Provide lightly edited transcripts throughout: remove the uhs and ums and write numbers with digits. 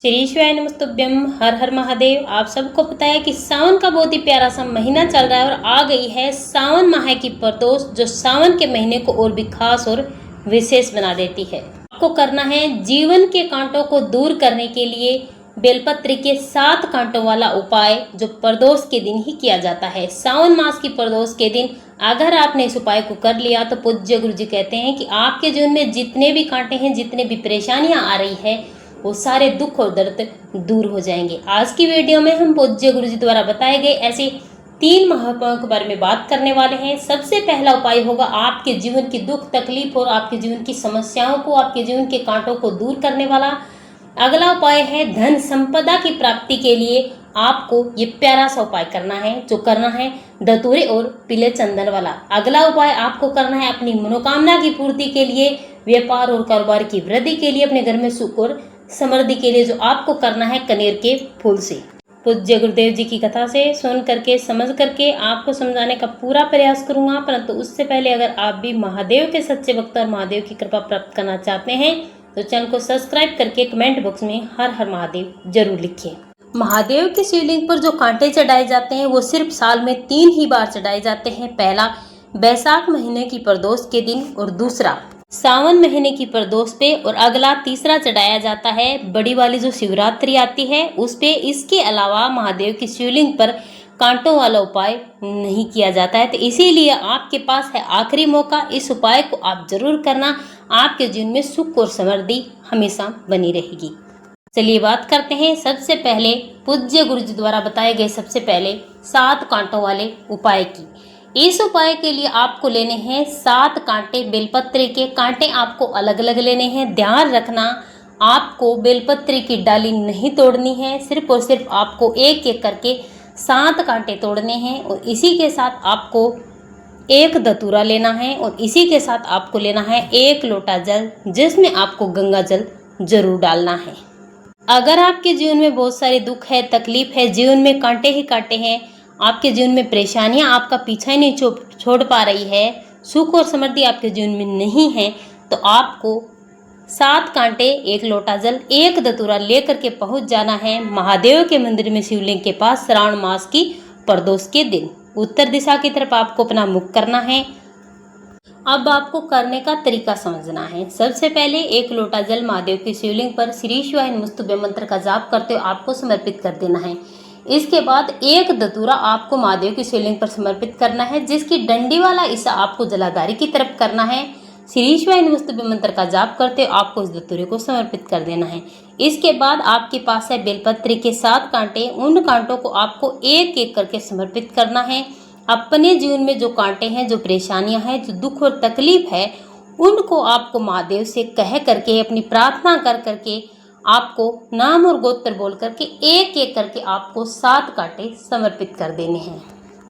श्री शिवाय नमस्तुभ्यम। हर हर महादेव। आप सबको पता है कि सावन का बहुत ही प्यारा सा महीना चल रहा है और आ गई है सावन माह की प्रदोष, जो सावन के महीने को और भी खास और विशेष बना देती है। आपको करना है जीवन के कांटों को दूर करने के लिए बेलपत्र के 7 कांटों वाला उपाय, जो प्रदोष के दिन ही किया जाता है। सावन मास की प्रदोष के दिन अगर आपने इस उपाय को कर लिया तो पूज्य गुरु जी कहते हैं कि आपके जीवन में जितने भी कांटे हैं, जितने भी परेशानियां आ रही है, वो सारे दुख और दर्द दूर हो जाएंगे। आज की वीडियो में हम पूज्य गुरु जी द्वारा बताए गए ऐसे 3 महाउपायों के बारे में बात करने वाले हैं। सबसे पहला उपाय होगा आपके जीवन की दुख तकलीफ और आपके जीवन की समस्याओं को, आपके जीवन के कांटों को दूर करने वाला। अगला उपाय है धन संपदा की प्राप्ति के लिए आपको ये प्यारा सा उपाय करना है, जो करना है धतूरे और पीले चंदन वाला। अगला उपाय आपको करना है अपनी मनोकामना की पूर्ति के लिए, व्यापार और कारोबार की वृद्धि के लिए, अपने घर में सुख और समृद्धि के लिए, जो आपको करना है कनेर के फूल से। पूज्य गुरुदेव जी की कथा से सुन करके समझ करके आपको समझाने का पूरा प्रयास करूंगा, परंतु उससे पहले अगर आप भी महादेव के सच्चे भक्त और महादेव की कृपा प्राप्त करना चाहते हैं तो चैनल को सब्सक्राइब करके कमेंट बॉक्स में हर हर महादेव जरूर लिखिए। महादेव के शिवलिंग पर जो कांटे चढ़ाए जाते हैं वो सिर्फ साल में 3 ही बार चढ़ाए जाते हैं। पहला बैसाख महीने की प्रदोष के दिन और दूसरा सावन महीने की प्रदोष पे, और अगला तीसरा चढ़ाया जाता है बड़ी वाली जो शिवरात्रि आती है उस पे। इसके अलावा महादेव की शिवलिंग पर कांटों वाला उपाय नहीं किया जाता है, तो इसीलिए आपके पास है आखिरी मौका। इस उपाय को आप जरूर करना, आपके जीवन में सुख और समृद्धि हमेशा बनी रहेगी। चलिए बात करते हैं सबसे पहले पूज्य गुरु जी द्वारा बताए गए सबसे पहले 7 कांटों वाले उपाय की। इस उपाय के लिए आपको लेने हैं 7 कांटे बेलपत्र के। कांटे आपको अलग अलग लेने हैं। ध्यान रखना, आपको बेलपत्र की डाली नहीं तोड़नी है, सिर्फ और सिर्फ आपको एक एक करके 7 कांटे तोड़ने हैं। और इसी के साथ आपको एक धतूरा लेना है और इसी के साथ आपको लेना है 1 लोटा जल, जिसमें आपको गंगा जल जरूर डालना है। अगर आपके जीवन में बहुत सारे दुख है, तकलीफ है, जीवन में कांटे ही कांटे हैं, आपके जीवन में परेशानियां आपका पीछा ही नहीं छोड़ पा रही है, सुख और समृद्धि आपके जीवन में नहीं है, तो आपको 7 कांटे, 1 लोटा जल, 1 धतूरा लेकर के पहुंच जाना है महादेव के मंदिर में शिवलिंग के पास श्रावण मास की प्रदोष के दिन। उत्तर दिशा की तरफ आपको अपना मुख करना है। अब आपको करने का तरीका समझना है। सबसे पहले 1 लोटा जल महादेव की शिवलिंग पर श्री शिवाय नमस्तुभ्यम मंत्र का जाप करते हुए आपको समर्पित कर देना है। इसके बाद 1 धतूरा आपको महादेव की शिवलिंग पर समर्पित करना है, जिसकी डंडी वाला हिस्सा आपको जलाधारी की तरफ करना है। श्री शिवाय नमस्तुभ्यम मंत्र का जाप करते हुए आपको इस धतूरे को समर्पित कर देना है। इसके बाद आपके पास है बेलपत्र के 7 कांटे। उन कांटों को आपको एक एक करके समर्पित करना है। अपने जीवन में जो कांटे हैं, जो परेशानियां हैं, जो दुख और तकलीफ है, उनको आपको महादेव से कह करके, अपनी प्रार्थना कर करके, आपको नाम और गोत्र बोल करके एक एक करके आपको 7 कांटे समर्पित कर देने हैं।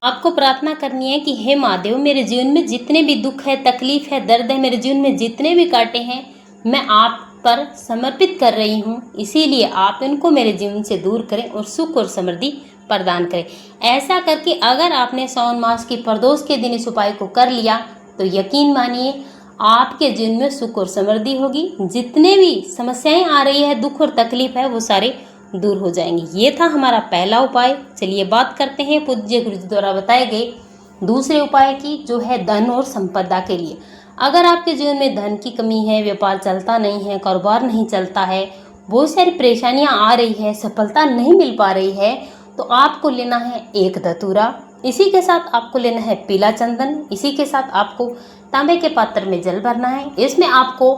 आपको प्रार्थना करनी है कि हे महादेव, मेरे जीवन में जितने भी दुख है, तकलीफ है, दर्द है, मेरे जीवन में जितने भी कांटे हैं, मैं आप पर समर्पित कर रही हूँ, इसीलिए आप इनको मेरे जीवन से दूर करें और सुख और समृद्धि प्रदान करें। ऐसा करके अगर आपने सावन मास की प्रदोष के दिन इस उपाय को कर लिया तो यकीन मानिए आपके जीवन में सुख और समृद्धि होगी। जितने भी समस्याएं आ रही है, दुख और तकलीफ है, वो सारे दूर हो जाएंगे। ये था हमारा पहला उपाय। चलिए बात करते हैं पूज्य गुरु जी द्वारा बताए गए दूसरे उपाय की, जो है धन और संपदा के लिए। अगर आपके जीवन में धन की कमी है, व्यापार चलता नहीं है, कारोबार नहीं चलता है, बहुत सारी परेशानियां आ रही है, सफलता नहीं मिल पा रही है, तो आपको लेना है 1 धतूरा। इसी के साथ आपको लेना है पीला चंदन। इसी के साथ आपको तांबे के पात्र में जल भरना है। इसमें आपको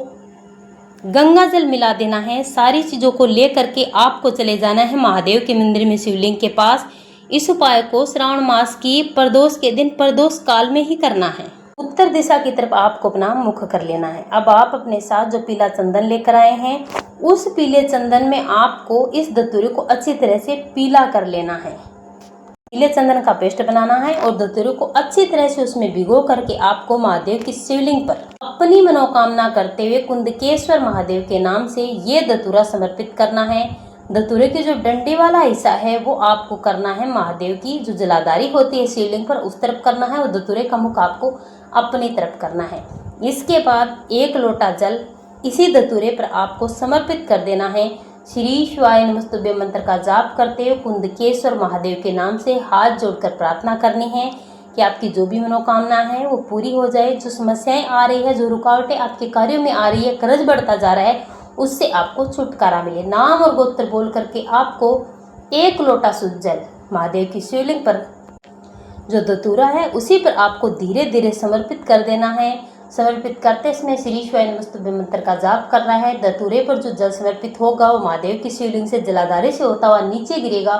गंगा जल मिला देना है। सारी चीज़ों को ले करके आपको चले जाना है महादेव के मंदिर में शिवलिंग के पास। इस उपाय को श्रावण मास की प्रदोष के दिन प्रदोष काल में ही करना है। उत्तर दिशा की तरफ आपको अपना मुख कर लेना है। अब आप अपने साथ जो पीला चंदन लेकर आए हैं, उस पीले चंदन में आपको इस धतूरे को अच्छी तरह से पीला कर लेना है। पीले चंदन का पेस्ट बनाना है और धतूरे को अच्छी तरह से उसमें भिगो करके आपको महादेव की शिवलिंग पर अपनी मनोकामना करते हुए कुंदकेश्वर महादेव के नाम से ये धतूरा समर्पित करना है। धतूरे की जो डंडी वाला हिस्सा है वो आपको करना है महादेव की जो जलाधारी होती है शिवलिंग पर, उस तरफ करना है, और धतूरे का मुख आपको अपनी तरफ करना है। इसके बाद 1 लोटा जल इसी धतूरे पर आपको समर्पित कर देना है। श्री शिवाय नमस्तुभ्यम मंत्र का जाप करते हुए कुंदकेश्वर महादेव के नाम से हाथ जोड़कर प्रार्थना करनी है कि आपकी जो भी मनोकामना है वो पूरी हो जाए। जो समस्याएं आ रही है, जो रुकावटें आपके कार्यों में आ रही है, कर्ज बढ़ता जा रहा है, उससे आपको छुटकारा मिले। नाम और गोत्र बोल करके आपको 1 लोटा शुद्ध जल महादेव की शिवलिंग पर जो धतूरा है उसी पर आपको धीरे धीरे समर्पित कर देना है। समर्पित करते समय श्री शिवाय नमस्तुभ्यम मंत्र का जाप करना है। धतूरे पर जो जल समर्पित होगा वो महादेव की शिवलिंग से जलाधारी से होता हुआ नीचे गिरेगा।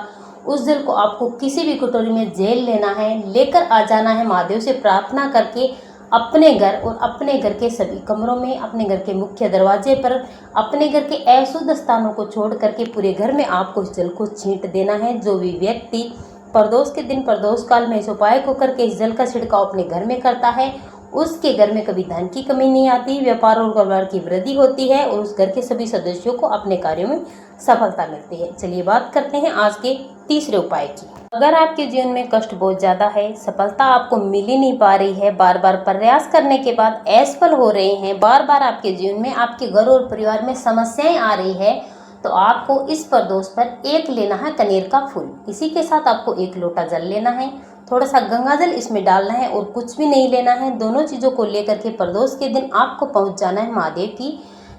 उस जल को आपको किसी भी कटोरी में जेल लेना है, लेकर आ जाना है। महादेव से प्रार्थना करके अपने घर और अपने घर के सभी कमरों में, अपने घर के मुख्य दरवाजे पर, अपने घर के अशुद्ध स्थानों को छोड़ करके पूरे घर में आपको इस जल को छींट देना है। जो भी व्यक्ति प्रदोष के दिन प्रदोष काल में इस उपाय को करके इस जल का छिड़काव अपने घर में करता है, उसके घर में कभी धन की कमी नहीं आती, व्यापार और कारोबार की वृद्धि होती है और उस घर के सभी सदस्यों को अपने कार्यों में सफलता मिलती है। चलिए बात करते हैं आज के तीसरे उपाय की। अगर आपके जीवन में कष्ट बहुत ज्यादा है, सफलता आपको मिल ही नहीं पा रही है, बार बार प्रयास करने के बाद असफल हो रहे हैं, बार बार आपके जीवन में आपके घर और परिवार में समस्याएं आ रही है, तो आपको इस प्रदोष पर एक लेना है कनेर का फूल। इसी के साथ आपको 1 लोटा जल लेना है, थोड़ा सा गंगा जल इसमें डालना है और कुछ भी नहीं लेना है। दोनों चीज़ों को लेकर के प्रदोष के दिन आपको पहुंच जाना है महादेव की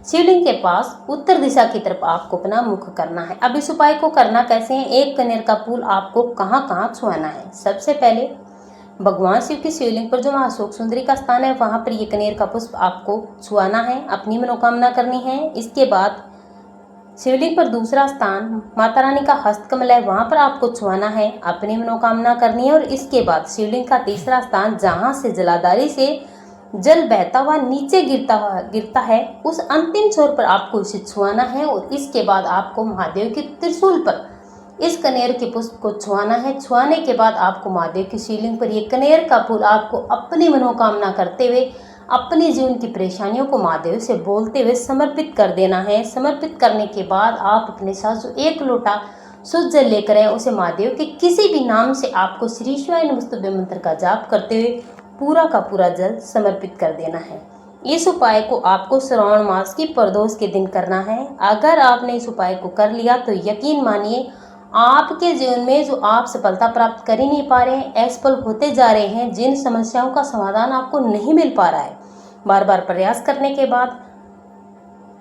शिवलिंग के पास। उत्तर दिशा की तरफ आपको अपना मुख करना है। अब इस उपाय को करना कैसे है, 1 कनेर का फूल आपको कहाँ कहाँ छुआना है। सबसे पहले भगवान शिव की शिवलिंग पर जो महाशोक सुंदरी का स्थान है वहाँ पर ये कनेर का पुष्प आपको छुआना है, अपनी मनोकामना करनी है। इसके बाद शिवलिंग पर दूसरा स्थान माता रानी का हस्तकमल है, वहाँ पर आपको छुआना है, अपनी मनोकामना करनी है। और इसके बाद शिवलिंग का तीसरा स्थान जहाँ से जलाधारी से जल बहता हुआ नीचे गिरता है, उस अंतिम छोर पर आपको इसे छुआना है। और इसके बाद आपको महादेव के त्रिशूल पर इस कनेर के पुष्प को छुआना है। छुआने के बाद आपको महादेव की शिवलिंग पर ये कनेर का फूल आपको अपनी मनोकामना करते हुए अपने जीवन की परेशानियों को महादेव से बोलते हुए समर्पित कर देना है। समर्पित करने के बाद आप अपने साथ जो 1 लोटा शुद्ध जल लेकर आए उसे महादेव के किसी भी नाम से आपको श्री शिवाय नमस्तुभ्यम मंत्र का जाप करते हुए पूरा का पूरा जल समर्पित कर देना है। इस उपाय को आपको श्रावण मास की प्रदोष के दिन करना है। अगर आपने इस उपाय को कर लिया तो यकीन मानिए आपके जीवन में जो आप सफलता प्राप्त कर ही नहीं पा रहे हैं, असफल होते जा रहे हैं, जिन समस्याओं का समाधान आपको नहीं मिल पा रहा है, बार बार प्रयास करने के बाद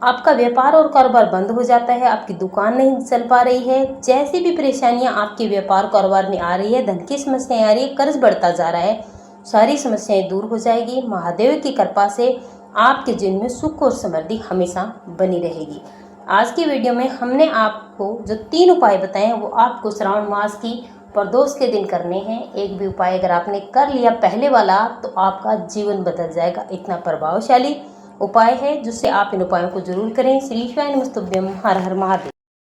आपका व्यापार और कारोबार बंद हो जाता है, आपकी दुकान नहीं चल पा रही है, जैसी भी परेशानियां आपके व्यापार कारोबार में आ रही है, धन की समस्याएं आ रही है, कर्ज बढ़ता जा रहा है, सारी समस्याएं दूर हो जाएगी। महादेव की कृपा से आपके जीवन में सुख और समृद्धि हमेशा बनी रहेगी। आज की वीडियो में हमने आपको जो 3 उपाय बताए हैं वो आपको श्रावण मास की प्रदोष के दिन करने हैं। एक भी उपाय अगर आपने कर लिया पहले वाला तो आपका जीवन बदल जाएगा। इतना प्रभावशाली उपाय है जिससे आप इन उपायों को जरूर करें। श्री शिवाय नमस्तुभ्यम। हर हर महादेव।